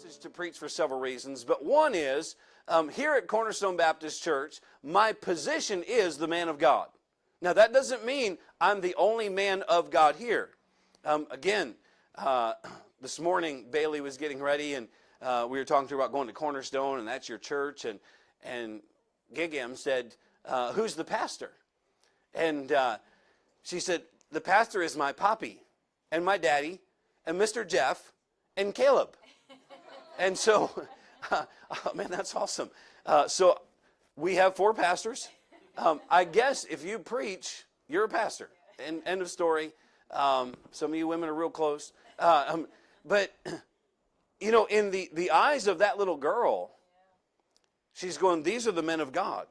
message to preach for several reasons, but one is, here at Cornerstone Baptist Church, my position is the man of God. Now, that doesn't mean I'm the only man of God here. This morning, Bailey was getting ready, and we were talking to her about going to Cornerstone, and that's your church, and Gigam said, who's the pastor? And she said, the pastor is my poppy, and my daddy, and Mr. Jeff, and Caleb. And so, oh man, that's awesome. So we have 4 pastors. I guess if you preach, you're a pastor. End of story. Some of you women are real close. But, you know, in the eyes of that little girl, she's going, these are the men of God.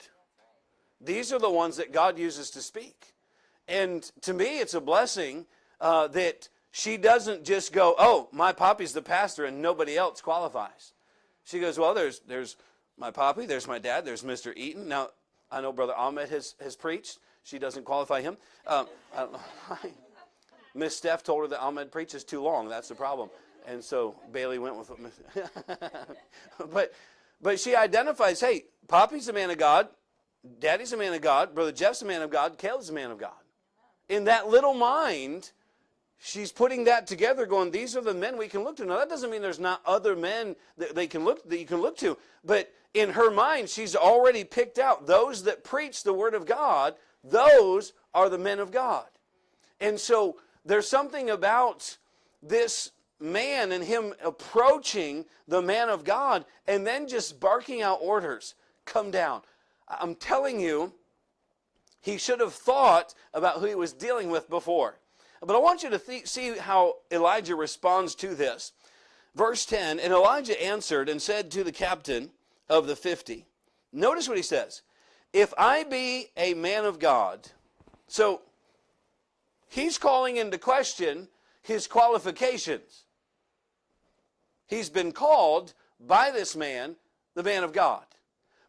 These are the ones that God uses to speak. And to me, it's a blessing that she doesn't just go, oh, my poppy's the pastor and nobody else qualifies. She goes, well, there's my poppy, there's my dad, there's Mr. Eaton. Now, I know Brother Ahmed has preached. She doesn't qualify him. I don't know. Miss Steph told her that Ahmed preaches too long. That's the problem. And so Bailey went with it. But she identifies, hey, Poppy's a man of God, Daddy's a man of God, Brother Jeff's a man of God, Caleb's a man of God. In that little mind, she's putting that together, going, these are the men we can look to. Now, that doesn't mean there's not other men that you can look to. But in her mind, she's already picked out those that preach the Word of God. Those are the men of God. And so there's something about this man and him approaching the man of God and then just barking out orders. Come down. I'm telling you, he should have thought about who he was dealing with before. But I want you to see how Elijah responds to this. Verse 10, and Elijah answered and said to the captain of the 50. Notice what he says. If I be a man of God. So he's calling into question his qualifications. He's been called by this man, the man of God.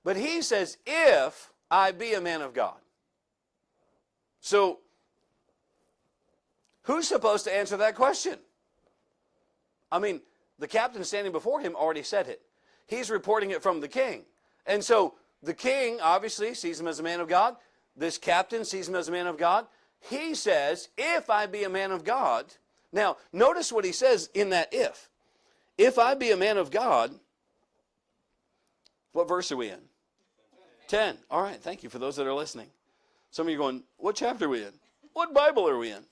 But he says, if I be a man of God. So who's supposed to answer that question? I mean, the captain standing before him already said it. He's reporting it from the king. And so the king obviously sees him as a man of God. This captain sees him as a man of God. He says, if I be a man of God. Now, notice what he says in that if. If I be a man of God. What verse are we in? 10. All right, thank you for those that are listening. Some of you are going, what chapter are we in? What Bible are we in?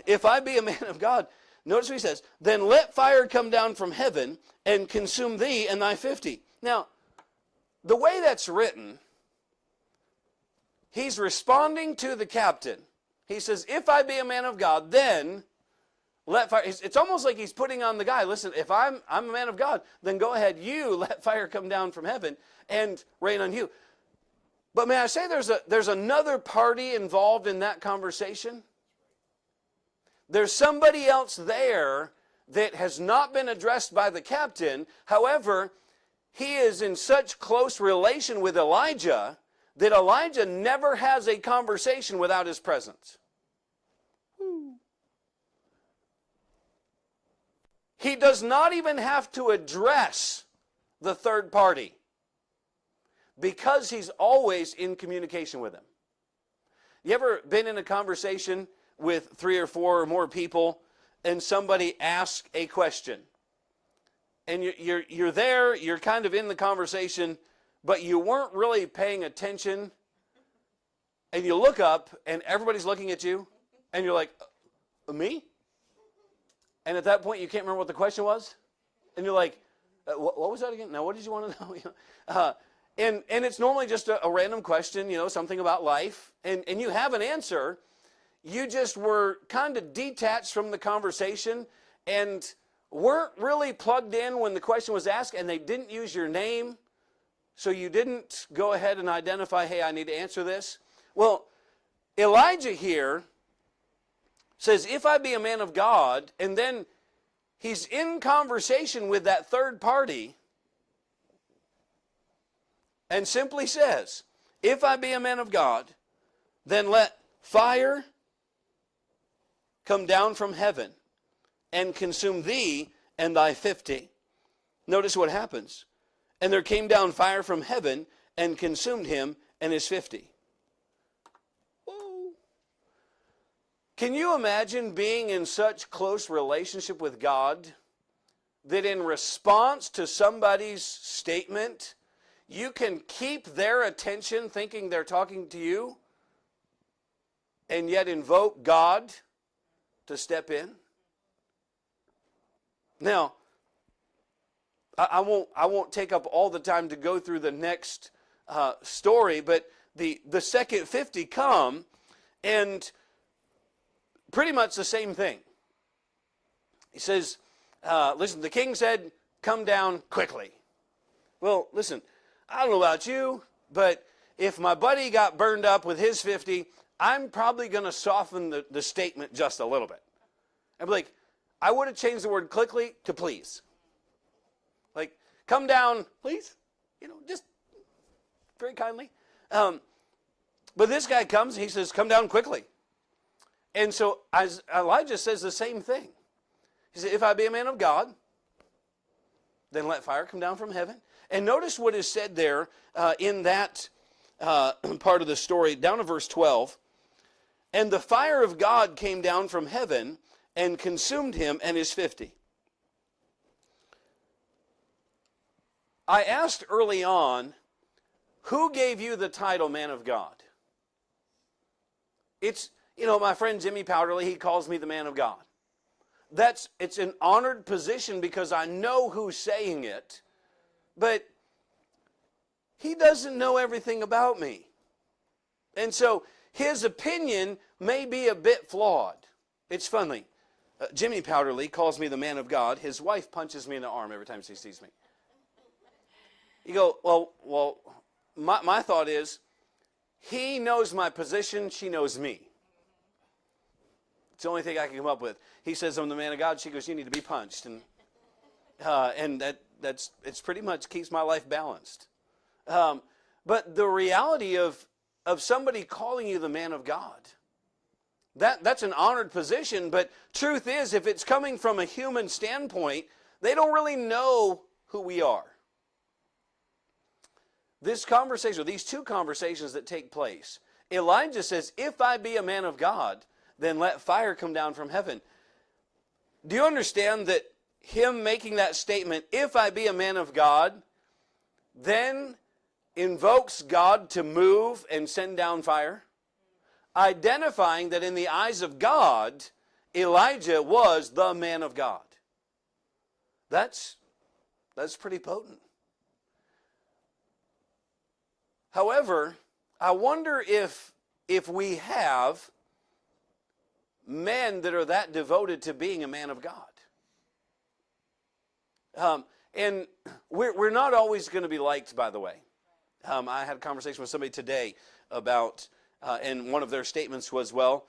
If I be a man of God, notice what he says, then let fire come down from heaven and consume thee and thy 50. Now, the way that's written, he's responding to the captain. He says, if I be a man of God, then let fire. It's almost like he's putting on the guy, listen, if I'm a man of God, then go ahead, you let fire come down from heaven and rain on you. But may I say there's another party involved in that conversation? There's somebody else there that has not been addressed by the captain. However, he is in such close relation with Elijah that Elijah never has a conversation without his presence. He does not even have to address the third party because he's always in communication with him. You ever been in a conversation with 3 or 4 or more people and somebody asks a question? And you're there, you're kind of in the conversation, but you weren't really paying attention. And you look up and everybody's looking at you and you're like, me? And at that point you can't remember what the question was? And you're like, what was that again? Now what did you want to know? And it's normally just a random question, you know, something about life. And you have an answer. You just were kind of detached from the conversation and weren't really plugged in when the question was asked, and they didn't use your name, so you didn't go ahead and identify, hey, I need to answer this. Well, Elijah here says, if I be a man of God, and then he's in conversation with that third party and simply says, if I be a man of God, then let fire come down from heaven and consume thee and thy 50. notice what happens. And there came down fire from heaven and consumed him and his 50. Whoa. Can you imagine being in such close relationship with God that in response to somebody's statement, you can keep their attention thinking they're talking to you and yet invoke God to step in? Now, I won't take up all the time to go through the next story, but the second 50 come, and pretty much the same thing. He says, listen, the king said, come down quickly. Well, listen, I don't know about you, but if my buddy got burned up with his 50, I'm probably going to soften the statement just a little bit. I'd be like, I would have changed the word quickly to please. Like, come down, please. Just very kindly. But this guy comes, he says, come down quickly. And so Elijah says the same thing. He said, if I be a man of God, then let fire come down from heaven. And notice what is said there in that part of the story, down to verse 12. And the fire of God came down from heaven and consumed him and his 50. I asked early on, who gave you the title man of God? It's, my friend Jimmy Powderly, he calls me the man of God. It's an honored position because I know who's saying it, but he doesn't know everything about me. And so his opinion may be a bit flawed. It's funny. Jimmy Powderly calls me the man of God. His wife punches me in the arm every time she sees me. You go, well, my thought is, he knows my position, she knows me. It's the only thing I can come up with. He says, I'm the man of God. She goes, you need to be punched. And it's pretty much keeps my life balanced. But the reality of somebody calling you the man of God, that's an honored position. But truth is, if it's coming from a human standpoint, they don't really know who we are. This conversation, or these two conversations that take place, Elijah says, if I be a man of God, then let fire come down from heaven. Do you understand that him making that statement, if I be a man of God, then invokes God to move and send down fire? Identifying that in the eyes of God, Elijah was the man of God. That's pretty potent. However, I wonder if we have men that are that devoted to being a man of God. And we're not always going to be liked, by the way. I had a conversation with somebody today about, and one of their statements was, well,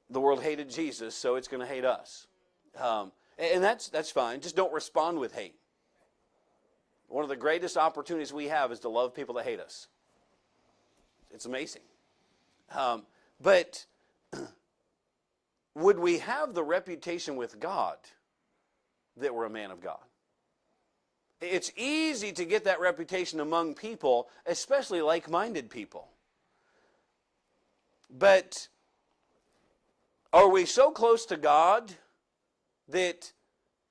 the world hated Jesus, so it's going to hate us. And that's fine. Just don't respond with hate. One of the greatest opportunities we have is to love people that hate us. It's amazing. But would we have the reputation with God that we're a man of God? It's easy to get that reputation among people, especially like-minded people. But are we so close to God that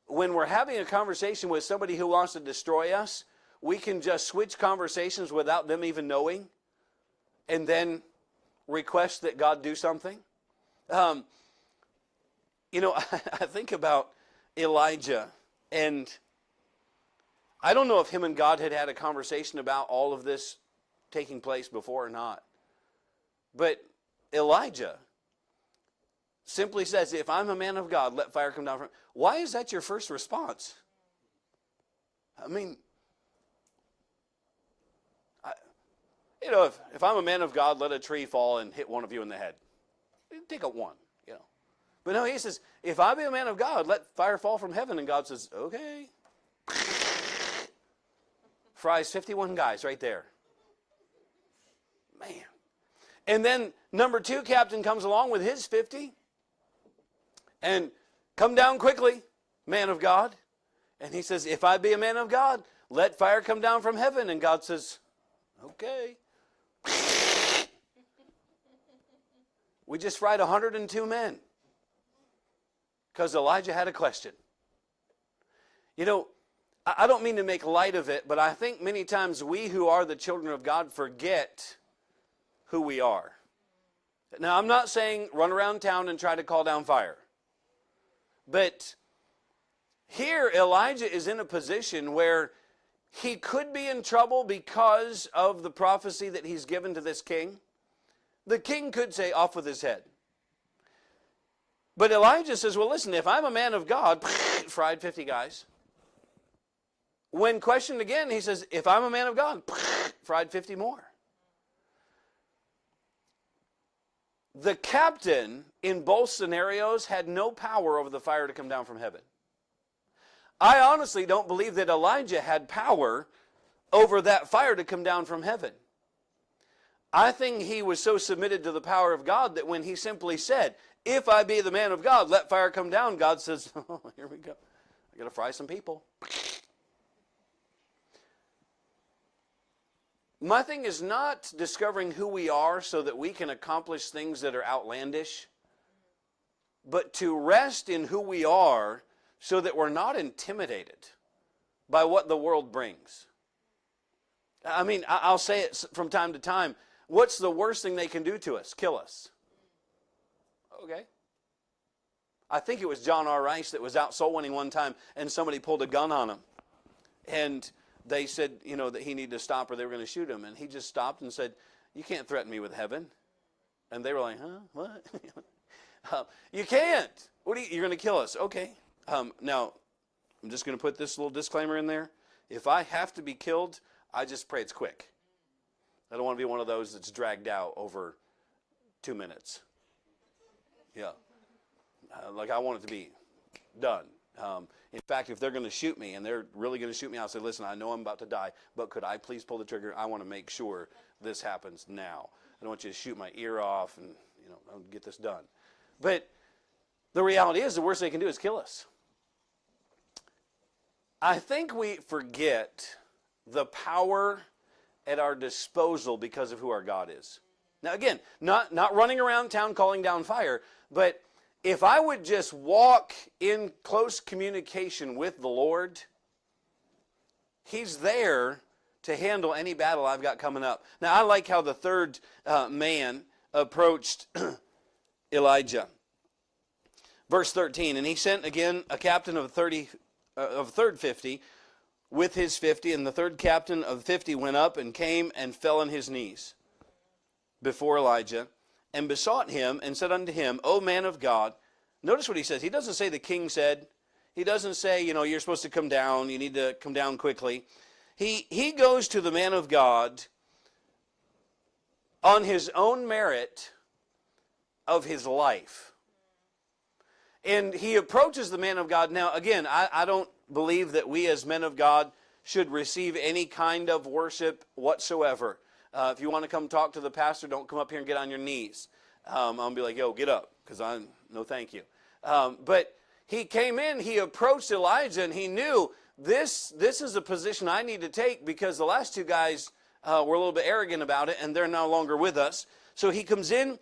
when we're having a conversation with somebody who wants to destroy us, we can just switch conversations without them even knowing and then request that God do something? I think about Elijah, and I don't know if him and God had had a conversation about all of this taking place before or not. But Elijah simply says, if I'm a man of God, let fire come down from... Why is that your first response? I mean, if I'm a man of God, let a tree fall and hit one of you in the head. Take a one, But no, he says, if I be a man of God, let fire fall from heaven. And God says, okay. Fries 51 guys right there. Man. And then number 2 captain comes along with his 50. And come down quickly, man of God. And he says, if I be a man of God, let fire come down from heaven. And God says, okay. We just fried 102 men. Because Elijah had a question. You know, I don't mean to make light of it, but I think many times we who are the children of God forget who we are. Now, I'm not saying run around town and try to call down fire. But here, Elijah is in a position where he could be in trouble because of the prophecy that he's given to this king. The king could say, off with his head. But Elijah says, well, listen, if I'm a man of God, fried 50 guys. When questioned again, he says, if I'm a man of God, fried 50 more. The captain in both scenarios had no power over the fire to come down from heaven. I honestly don't believe that Elijah had power over that fire to come down from heaven. I think he was so submitted to the power of God that when he simply said, if I be the man of God, let fire come down, God says, oh, here we go. I got to fry some people. My thing is not discovering who we are so that we can accomplish things that are outlandish, but to rest in who we are so that we're not intimidated by what the world brings. I mean, I'll say it from time to time. What's the worst thing they can do to us? Kill us. Okay. I think it was John R. Rice that was out soul winning one time, and somebody pulled a gun on him. And they said, you know, that he needed to stop or they were going to shoot him. And he just stopped and said, you can't threaten me with heaven. And they were like, huh? What? You can't. You're going to kill us. Okay. Now, I'm just going to put this little disclaimer in there. If I have to be killed, I just pray it's quick. I don't want to be one of those that's dragged out over 2 minutes. Yeah. Like I want it to be done. In fact, if they're going to shoot me and they're really going to shoot me, I'll say, listen, I know I'm about to die, but could I please pull the trigger? I want to make sure this happens now. I don't want you to shoot my ear off and, you know, I'll get this done. But the reality is the worst they can do is kill us. I think we forget the power at our disposal because of who our God is. Now again, not running around town calling down fire, but if I would just walk in close communication with the Lord, He's there to handle any battle I've got coming up. Now I like how the third man approached Elijah. Verse 13, and he sent again a captain of third 50 with his 50, and the third captain of 50 went up and came and fell on his knees before Elijah and besought him and said unto him, O man of God. Notice what he says. He doesn't say the king said. He doesn't say, you know, you're supposed to come down. You need to come down quickly. He goes to the man of God on his own merit of his life. And he approaches the man of God. Now, again, I don't believe that we as men of God should receive any kind of worship whatsoever. If you want to come talk to the pastor, don't come up here and get on your knees. I'm going to be like, yo, get up, because no thank you. But he came in, he approached Elijah, and he knew this is a position I need to take because the last two guys were a little bit arrogant about it, and they're no longer with us. So he comes in,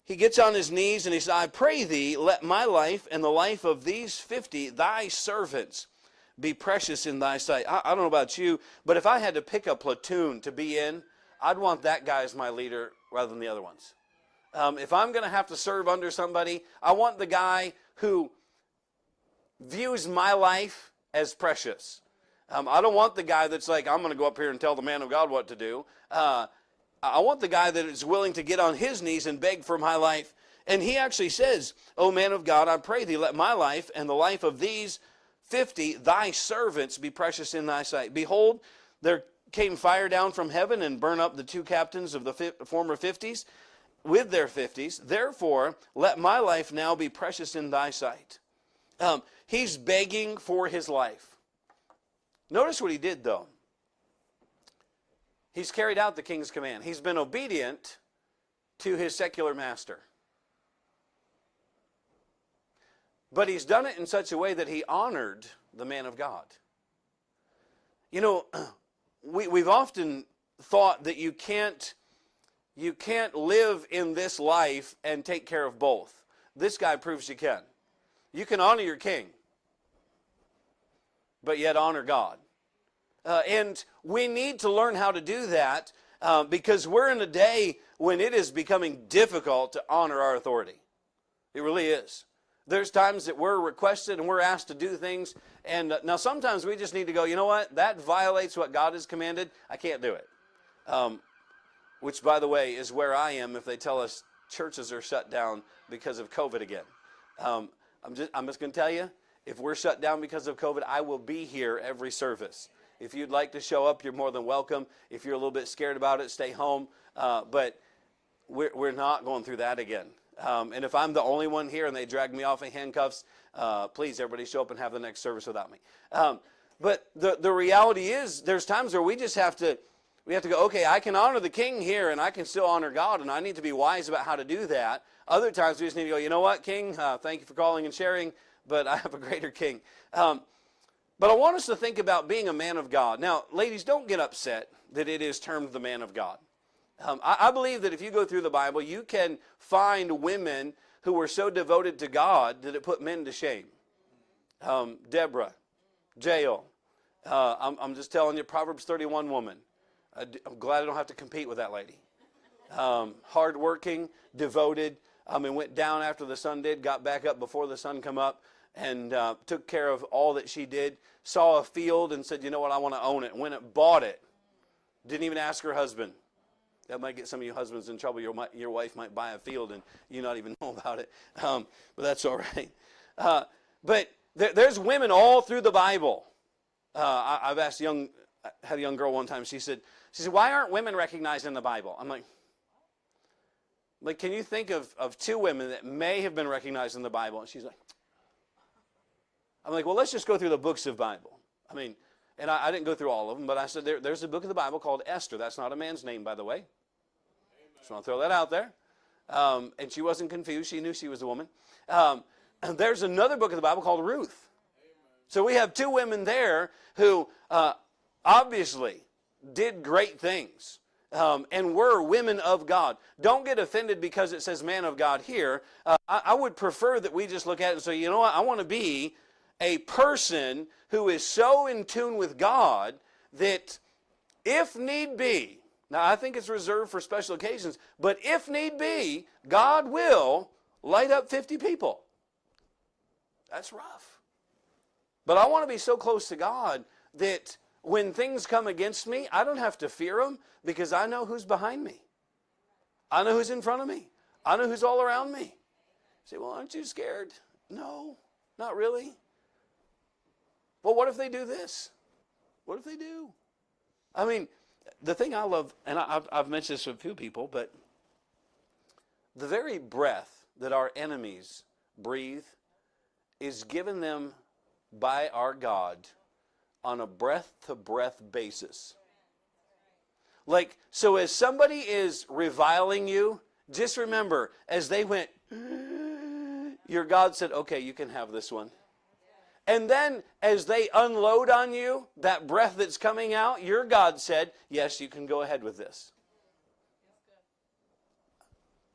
he gets on his knees, and he says, I pray thee, let my life and the life of these 50, thy servants, be precious in thy sight. I don't know about you, but if I had to pick a platoon to be in, I'd want that guy as my leader rather than the other ones. If I'm going to have to serve under somebody, I want the guy who views my life as precious. I don't want the guy that's like, I'm going to go up here and tell the man of God what to do. I want the guy that is willing to get on his knees and beg for my life. And he actually says, O man of God, I pray thee, let my life and the life of these 50, thy servants, be precious in thy sight. Behold, there came fire down from heaven and burned up the two captains of the former 50s with their 50s. Therefore, let my life now be precious in thy sight. He's begging for his life. Notice what he did, though. He's carried out the king's command. He's been obedient to his secular master. But he's done it in such a way that he honored the man of God. You know, we've often thought that you can't live in this life and take care of both. This guy proves you can. You can honor your king, but yet honor God. And we need to learn how to do that because we're in a day when it is becoming difficult to honor our authority. It really is. There's times that we're requested and we're asked to do things, and now sometimes we just need to go, you know what, that violates what God has commanded. I can't do it. Which, by the way, is where I am if they tell us churches are shut down because of COVID again. I'm just going to tell you, if we're shut down because of COVID, I will be here every service. If you'd like to show up, you're more than welcome. If you're a little bit scared about it, stay home. But we're not going through that again. And if I'm the only one here and they drag me off in handcuffs, please, everybody show up and have the next service without me. But the reality is there's times where we just have to go, okay, I can honor the king here and I can still honor God, and I need to be wise about how to do that. Other times we just need to go, you know what, king, thank you for calling and sharing, but I have a greater king. But I want us to think about being a man of God. Now, ladies, don't get upset that it is termed the man of God. I believe that if you go through the Bible, you can find women who were so devoted to God that it put men to shame. Deborah, Jael. I'm just telling you, Proverbs 31 woman. I'm glad I don't have to compete with that lady. Hardworking, devoted. And went down after the sun did, got back up before the sun come up, and took care of all that she did. Saw a field and said, you know what, I want to own it. Went and bought it. Didn't even ask her husband. That might get some of you husbands in trouble. Your wife might buy a field and you not even know about it. But that's all right. But there's women all through the Bible. I've asked I had a young girl one time. She said, why aren't women recognized in the Bible? I'm like, can you think of two women that may have been recognized in the Bible? And she's like, I'm like, well, let's just go through the books of Bible. I mean, and I didn't go through all of them, but I said there's a book of the Bible called Esther. That's not a man's name, by the way. Amen. Just want to throw that out there. And she wasn't confused. She knew she was a woman. And there's another book of the Bible called Ruth. Amen. So we have two women there who obviously did great things and were women of God. Don't get offended because it says man of God here. I would prefer that we just look at it and say, you know what, I want to be a person who is so in tune with God that if need be, now I think it's reserved for special occasions, but if need be, God will light up 50 people. That's rough. But I want to be so close to God that when things come against me, I don't have to fear them because I know who's behind me. I know who's in front of me. I know who's all around me. You say, well, aren't you scared? No, not really. Well, what if they do this? What if they do? I mean, the thing I love, and I've mentioned this to a few people, but the very breath that our enemies breathe is given them by our God on a breath-to-breath basis. Like, so as somebody is reviling you, just remember, as they went, your God said, okay, you can have this one. And then as they unload on you, that breath that's coming out, your God said, yes, you can go ahead with this.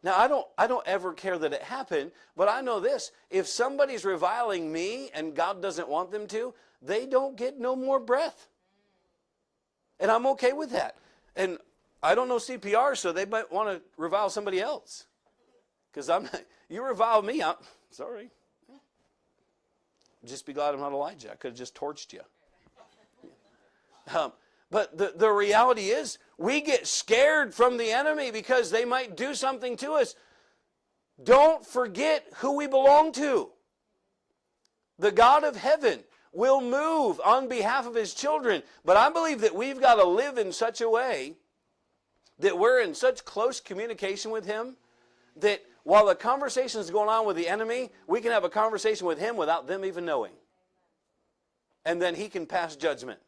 Now, I don't ever care that it happened, but I know this. If somebody's reviling me and God doesn't want them to, they don't get no more breath. And I'm okay with that. And I don't know CPR, so they might want to revile somebody else. Because you revile me, I'm sorry. Just be glad I'm not Elijah. I could have just torched you. But the reality is, we get scared from the enemy because they might do something to us. Don't forget who we belong to. The God of heaven will move on behalf of his children. But I believe that we've got to live in such a way that we're in such close communication with him that while the conversation is going on with the enemy, we can have a conversation with him without them even knowing. And then he can pass judgment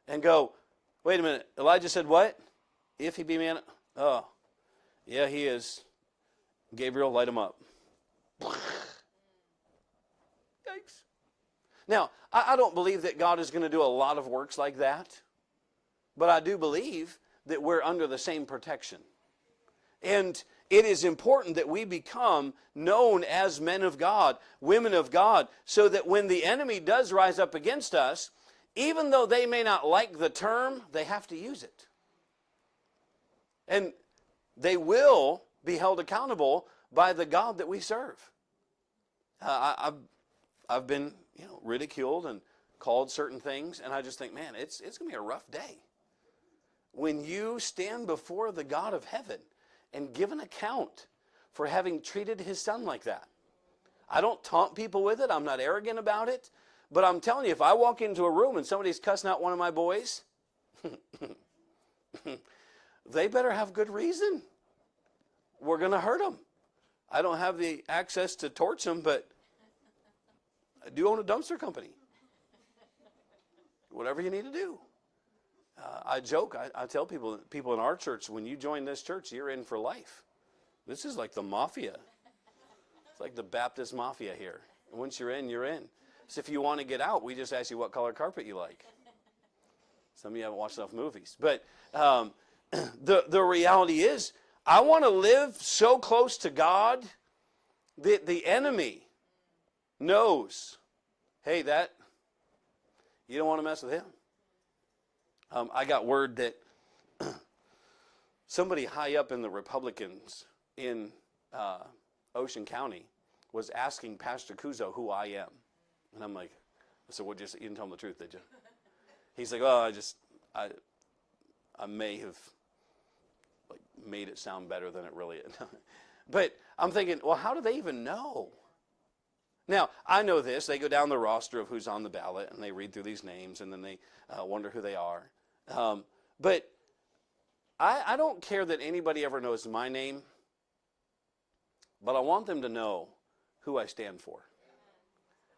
and go, wait a minute, Elijah said what? If he be man, oh, yeah, he is. Gabriel, light him up. sakes. Now, I don't believe that God is going to do a lot of works like that, but I do believe that we're under the same protection. And it is important that we become known as men of God, women of God, so that when the enemy does rise up against us, even though they may not like the term, they have to use it. And they will be held accountable by the God that we serve. I've been ridiculed and called certain things, and I just think, man, it's going to be a rough day. When you stand before the God of heaven and give an account for having treated his son like that. I don't taunt people with it. I'm not arrogant about it. But I'm telling you, if I walk into a room and somebody's cussing out one of my boys, they better have good reason. We're going to hurt them. I don't have the access to torch them, but I do own a dumpster company. Whatever you need to do. I joke. I tell people in our church, when you join this church, you're in for life. This is like the mafia. It's like the Baptist mafia here. And once you're in, you're in. So if you want to get out, we just ask you what color carpet you like. Some of you haven't watched enough movies. But the reality is, I want to live so close to God that the enemy knows, hey, that you don't want to mess with him. I got word that somebody high up in the Republicans in Ocean County was asking Pastor Kuzo who I am. And I'm like, I said, well, you didn't tell him the truth, did you? He's like, oh, I may have made it sound better than it really is. But I'm thinking, well, how do they even know? Now, I know this. They go down the roster of who's on the ballot, and they read through these names, and then they wonder who they are. But I don't care that anybody ever knows my name, but I want them to know who I stand for.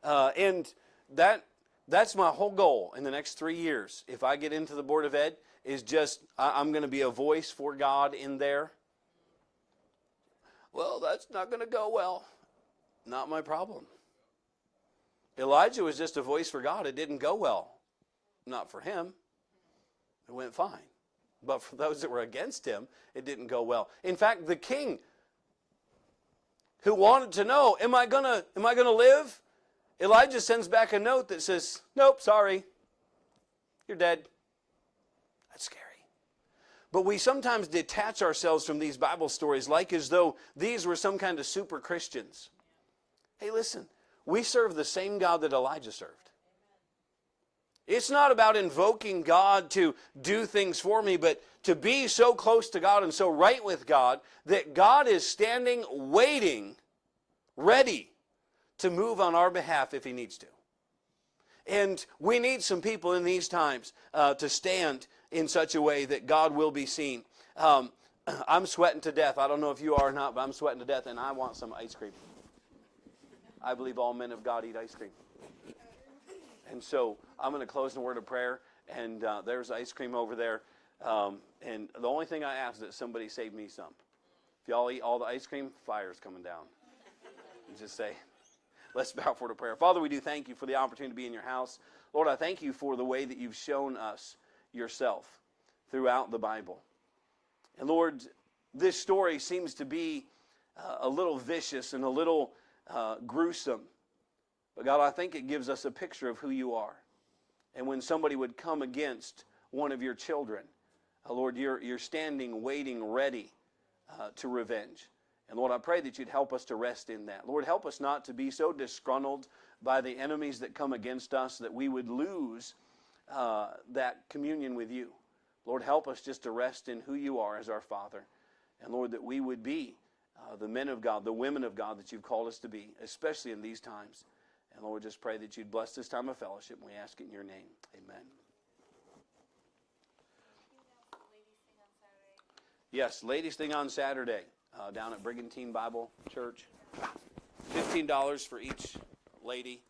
And that's my whole goal in the next 3 years. If I get into the Board of Ed, is just I'm going to be a voice for God in there. Well, that's not going to go well. Not my problem. Elijah was just a voice for God. It didn't go well. Not for him. It went fine. But for those that were against him, it didn't go well. In fact, the king who wanted to know, am I gonna live? Elijah sends back a note that says, nope, sorry. You're dead. That's scary. But we sometimes detach ourselves from these Bible stories like as though these were some kind of super Christians. Hey, listen, we serve the same God that Elijah served. It's not about invoking God to do things for me, but to be so close to God and so right with God that God is standing, waiting, ready to move on our behalf if he needs to. And we need some people in these times to stand in such a way that God will be seen. I'm sweating to death. I don't know if you are or not, but I'm sweating to death, and I want some ice cream. I believe all men of God eat ice cream. And so I'm going to close in a word of prayer, and there's ice cream over there. And the only thing I ask is that somebody save me some. If y'all eat all the ice cream, fire's coming down. And just say, let's bow for the prayer. Father, we do thank you for the opportunity to be in your house. Lord, I thank you for the way that you've shown us yourself throughout the Bible. And Lord, this story seems to be a little vicious and a little gruesome. But God, I think it gives us a picture of who you are. And when somebody would come against one of your children, Lord, you're standing, waiting, ready to revenge. And Lord, I pray that you'd help us to rest in that. Lord, help us not to be so disgruntled by the enemies that come against us that we would lose that communion with you. Lord, help us just to rest in who you are as our Father. And Lord, that we would be the men of God, the women of God that you've called us to be, especially in these times. And Lord, just pray that you'd bless this time of fellowship, and we ask it in your name. Amen. Yes, ladies' thing on Saturday down at Brigantine Bible Church. $15 for each lady.